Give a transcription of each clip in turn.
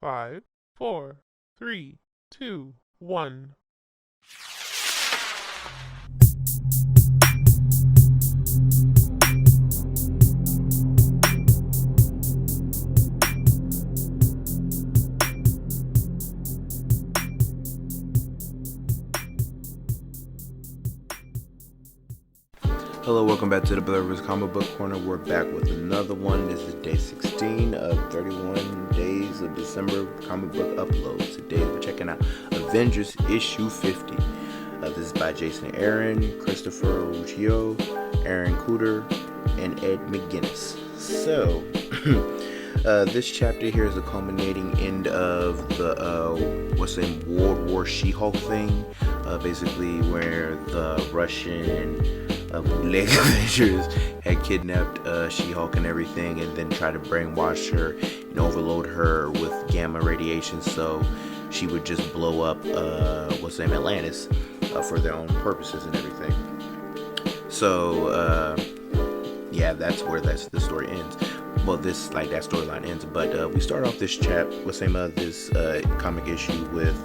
5, 4, 3, 2, 1. Hello, welcome back to the Blerdiverse Comic Book Corner. We're back with another one. This is day 16 of 31 days of December comic book uploads. Today we're checking out Avengers issue 50. This is by Jason Aaron, Christopher Ruccio, Aaron Cooter, and Ed McGuinness. So, this chapter here is the culminating end of the World War She-Hulk thing. Basically, where the Russian bootleg Avengers had kidnapped She-Hulk and everything, and then tried to brainwash her and overload her with gamma radiation, so she would just blow up Atlantis for their own purposes and everything. So yeah, that's where the story ends. Well, that storyline ends. But we start off this comic issue with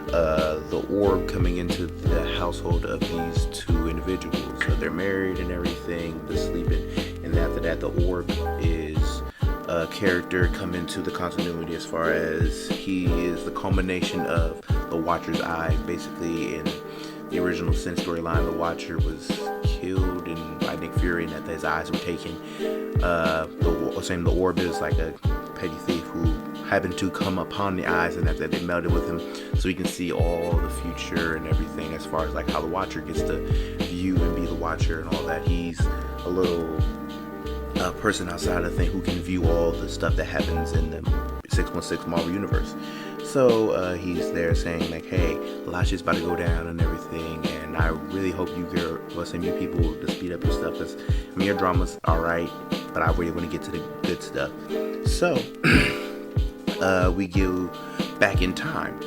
the orb coming into the household of these two individuals. So they're married and everything, they're sleeping, and after that, the orb is a character come into the continuity as far as he is the culmination of the Watcher's eyes. Basically, in the original Sin storyline, the Watcher was killed by Nick Fury, and that his eyes were taken. The orb is like a petty thief who happened to come upon the eyes, and that they melted with him, so he can see all the future and everything as far as like how the Watcher gets to view and be the Watcher and all that. He's a little person outside of the thing who can view all the stuff that happens in the 616 Marvel Universe. So he's there saying like, hey, a lot of shit's about to go down and everything, and I really hope you people to speed up your stuff, because your drama's alright, but I really want to get to the good stuff. So we go back in time.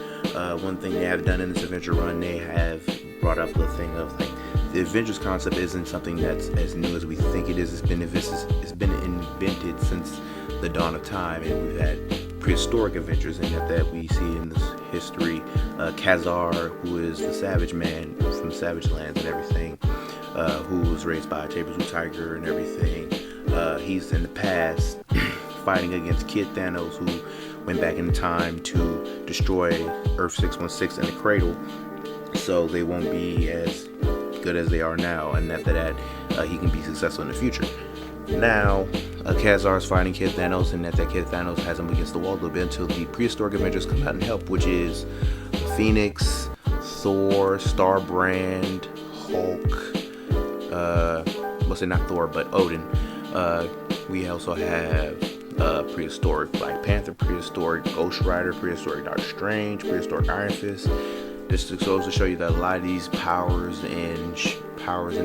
One thing they have done in this adventure run, they have brought up the thing of like, the Avengers concept isn't something that's as new as we think it is. It's been invented since the dawn of time, and we've had prehistoric Avengers, and that we see in this history. Khazar, who is the Savage Man from Savage Lands and everything, who was raised by a saber-tooth tiger and everything. He's in the past fighting against Kid Thanos, who went back in time to destroy Earth 616 and the Cradle, so they won't be as good as they are now, and after that he can be successful in the future. Now Khazar is fighting Kid Thanos, and that Kid Thanos has him against the wall a little bit until the prehistoric Avengers come out and help, which is Phoenix, Thor, Starbrand, Hulk, not Thor, but Odin. We also have prehistoric Black Panther, prehistoric Ghost Rider, prehistoric Doctor Strange, prehistoric Iron Fist. This goes to show you that a lot of these powers and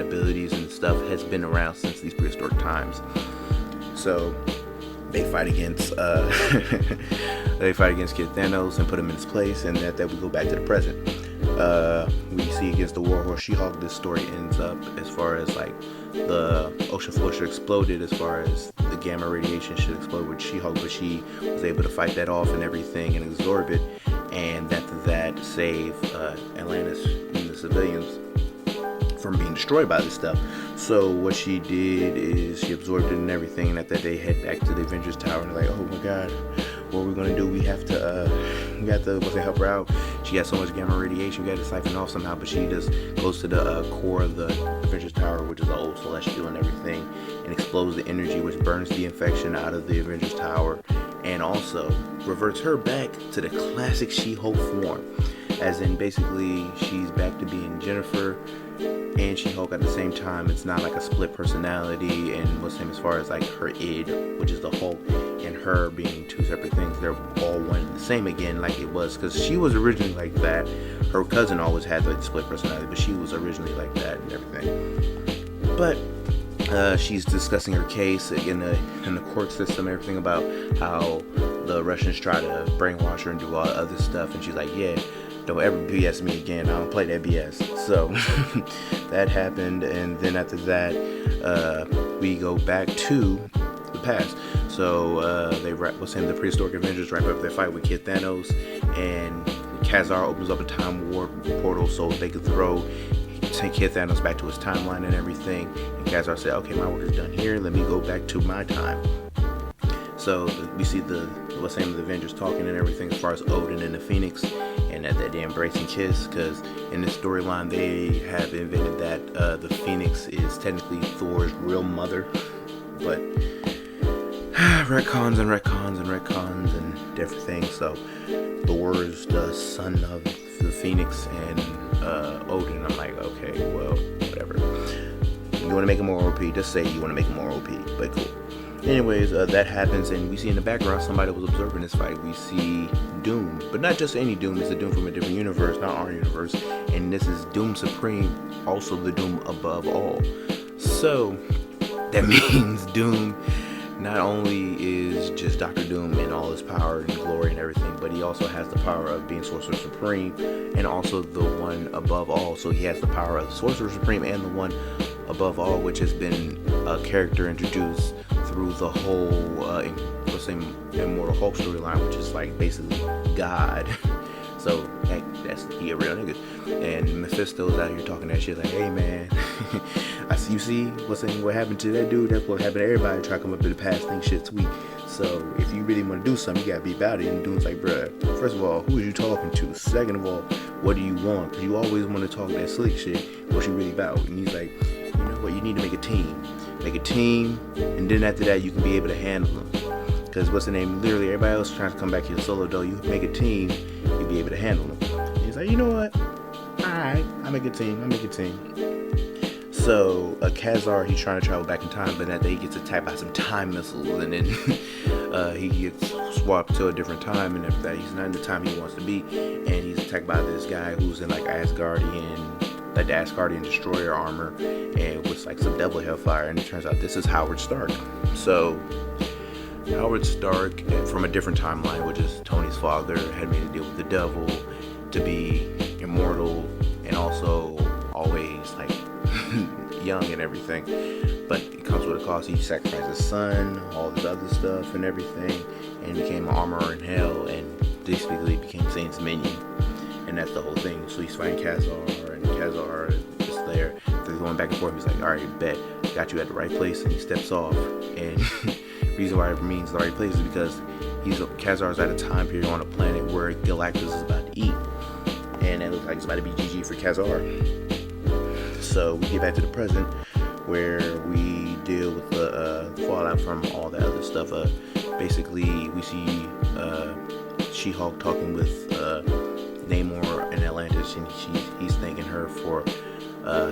abilities and stuff has been around since these prehistoric times. So they fight against Kid Thanos and put him in his place, and that we go back to the present. We see against the Warhorse She-Hulk, this story ends up as far as like the ocean floor should exploded, as far as the gamma radiation should explode with She-Hulk, but she was able to fight that off and everything and absorb it, and that saved Atlantis and the civilians from being destroyed by this stuff. So what she did is she absorbed it and everything, and after they head back to the Avengers Tower, and they're like, oh my god, what are we gonna do? We have to help her out. She has so much gamma radiation, we got to siphon off somehow. But she just goes to the core of the Avengers Tower, which is the old celestial and everything, and explodes the energy, which burns the infection out of the Avengers Tower, and also reverts her back to the classic She-Hulk form, as in basically she's back to being Jennifer and She-Hulk at the same time. It's not like a split personality, and as far as like her id, which is the Hulk, and her being two separate things. They're all one and the same again, like it was, because she was originally like that. Her cousin always had like the split personality, but she was originally like that and everything. But she's discussing her case in the court system, everything about how the Russians try to brainwash her and do all other stuff, and she's like, yeah, don't ever BS me again, I don't play that BS. So that happened, and then after that we go back to the past. So the prehistoric Avengers wrap up their fight with Kid Thanos, and Kazar opens up a time warp portal so they could take Kid Thanos back to his timeline and everything. And Kazar said, "Okay, my work is done here. Let me go back to my time." So we see the Avengers talking and everything as far as Odin and the Phoenix, and that they embrace and kiss, because in this storyline they have invented that the Phoenix is technically Thor's real mother, but retcons and different things. So Thor's the son of the Phoenix and Odin. I'm like, okay, well, whatever. You want to make him more OP? Just say you want to make him more OP, but cool. Anyways, that happens, and we see in the background somebody was observing this fight. We see Doom, but not just any Doom. It's a Doom from a different universe, not our universe. And this is Doom Supreme, also the Doom above all. So that means Doom not only is just Dr. Doom in all his power and glory and everything, but he also has the power of being Sorcerer Supreme and also the one above all. So he has the power of the Sorcerer Supreme and the one above all, which has been a character introduced through the whole Immortal Hulk storyline, which is like basically God. So he a real nigga. And Mephisto's out here talking that shit like, hey man, you see what happened to that dude? That's what happened to everybody try to come up to the past, think shit sweet. So if you really want to do something, you gotta be about it. And Doom's like, bruh, first of all, who are you talking to? Second of all, what do you want? Because you always want to talk that slick shit. What you really about? And he's like, you know what? You need to make a team. Make a team, and then after that, you can be able to handle them. Because literally everybody else trying to come back here solo, though. You make a team, you'll be able to handle them. And he's like, you know what? Alright, I make a team. So Kazar, he's trying to travel back in time, but that day he gets attacked by some time missiles, and then he gets swapped to a different time, and after that he's not in the time he wants to be, and he's attacked by this guy who's in like the Asgardian destroyer armor, and with like some devil hellfire, and it turns out this is Howard Stark. So Howard Stark, from a different timeline, which is Tony's father, had made a deal with the devil to be immortal and also always like young and everything, but it comes with a cost. He sacrificed his son, all this other stuff and everything, and became an armorer in hell, and basically became Saint's minion. And that's the whole thing. So he's fighting Kazar, and Kazar is there. They're going back and forth. He's like, alright, bet, got you at the right place, and he steps off. And the reason why it means the right place is because Kazar's at a time period on a planet where Galactus is about to eat, and it looks like it's about to be GG for Kazar. So we get back to the present, where we deal with the fallout from all that other stuff. Basically, we see She-Hulk talking with Namor and Atlantis, and he's thanking her for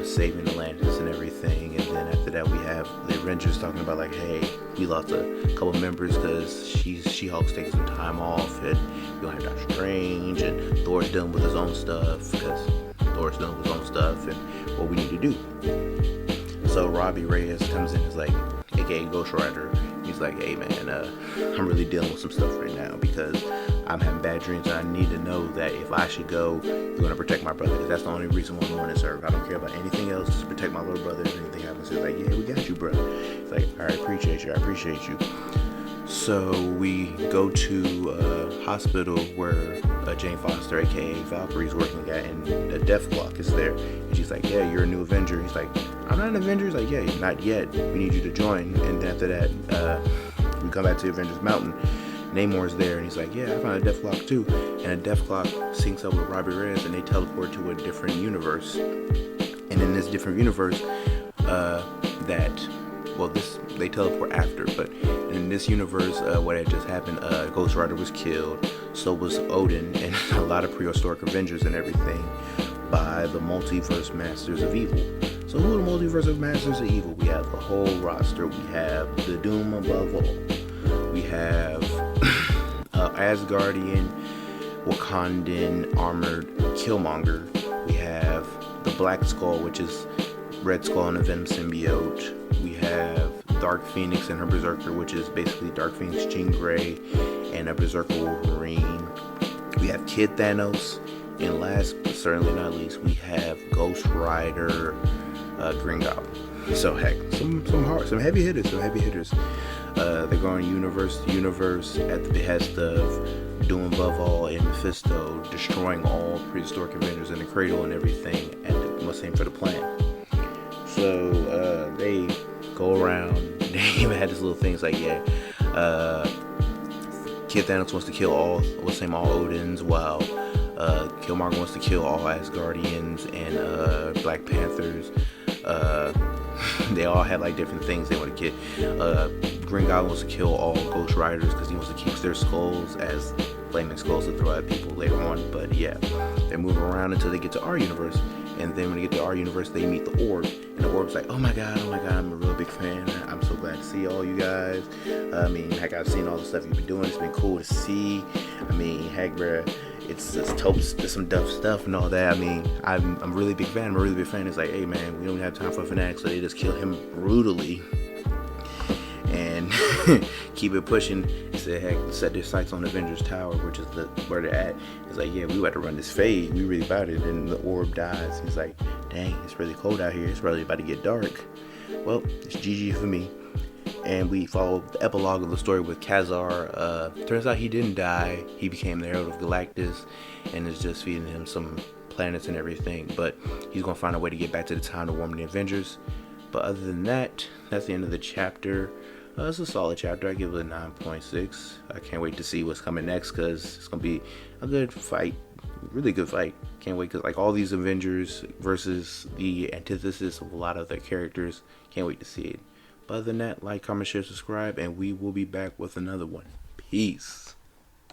saving Atlantis and everything. And then after that, we have the Avengers talking about like, hey, we lost a couple members because She-Hulk's taking some time off, and we don't have Doctor Strange, and Thor's dealing with his own stuff because Thor's dealing with his own stuff and what we need to do. So Robbie Reyes comes in, is like, aka Ghost Rider. He's like, hey man, I'm really dealing with some stuff right now because I'm having bad dreams, and I need to know that if I should go, you're gonna protect my brother, because that's the only reason why I'm on this earth. I don't care about anything else, just protect my little brother. If anything happens, he's like, yeah, we got you, bro. It's like, all right, I appreciate you. So we go to a hospital where Jane Foster, aka Valkyrie's working at, and the Deathlock is there, and she's like, yeah, you're a new Avenger. He's like, I'm not an Avenger. He's like, yeah, not yet, we need you to join. And then after that, we come back to Avengers Mountain. Namor's there, and he's like, yeah, I found a Deathlock too. And a Deathlock syncs up with Robbie Reyes, and they teleport to a different universe. And in this different universe, they teleport after, but in this universe, what had just happened, Ghost Rider was killed, so was Odin, and a lot of prehistoric Avengers and everything by the Multiverse Masters of Evil. So who are the Multiverse of Masters of Evil? We have the whole roster. We have the Doom above all. We have Asgardian, Wakandan, armored Killmonger. We have the Black Skull, which is Red Skull and a Venom symbiote. We have Dark Phoenix and her Berserker, which is basically Dark Phoenix, Jean Grey, and a Berserker Wolverine. We have Kid Thanos, and last but certainly not least, we have Ghost Rider, Green Goblin. So heck, some heavy hitters, they're going universe to universe at the behest of Doom Above All and Mephisto, destroying all prehistoric Avengers in the cradle and everything at the what's name for the planet. So they go around. They even had this little thing. It's like, Kid Thanos wants to kill all Odins, while Killmonger wants to kill all Asgardians and Black Panthers. They all had like different things they want to get. Green Goblin wants to kill all Ghost Riders because he wants to keep their skulls as flaming skulls to throw at people later on. But yeah, they move around until they get to our universe. And then when they get to our universe, they meet the Orb. And the Orb's like, oh my god, I'm a real big fan. I'm so glad to see all you guys. I mean, heck, I've seen all the stuff you've been doing. It's been cool to see. I mean, heck, bruh, it's some tough stuff and all that. I mean, I'm a really big fan. It's like, hey man, we don't have time for fanatics, so they just kill him brutally. And keep it pushing. Said, heck, set their sights on Avengers Tower, which is where they're at. It's like, yeah, we about to run this fade. We really about it. And the Orb dies. He's like, dang, it's really cold out here. It's really about to get dark. Well, it's GG for me. And we follow the epilogue of the story with Khazar. Turns out he didn't die. He became the Herald of Galactus and is just feeding him some planets and everything. But he's going to find a way to get back to the town to warn the Avengers. But other than that, that's the end of the chapter. It's a solid chapter. I give it a 9.6. I can't wait to see what's coming next because it's going to be a good fight. Really good fight. Can't wait because like all these Avengers versus the antithesis of a lot of their characters. Can't wait to see it. But other than that, like, comment, share, subscribe, and we will be back with another one. Peace.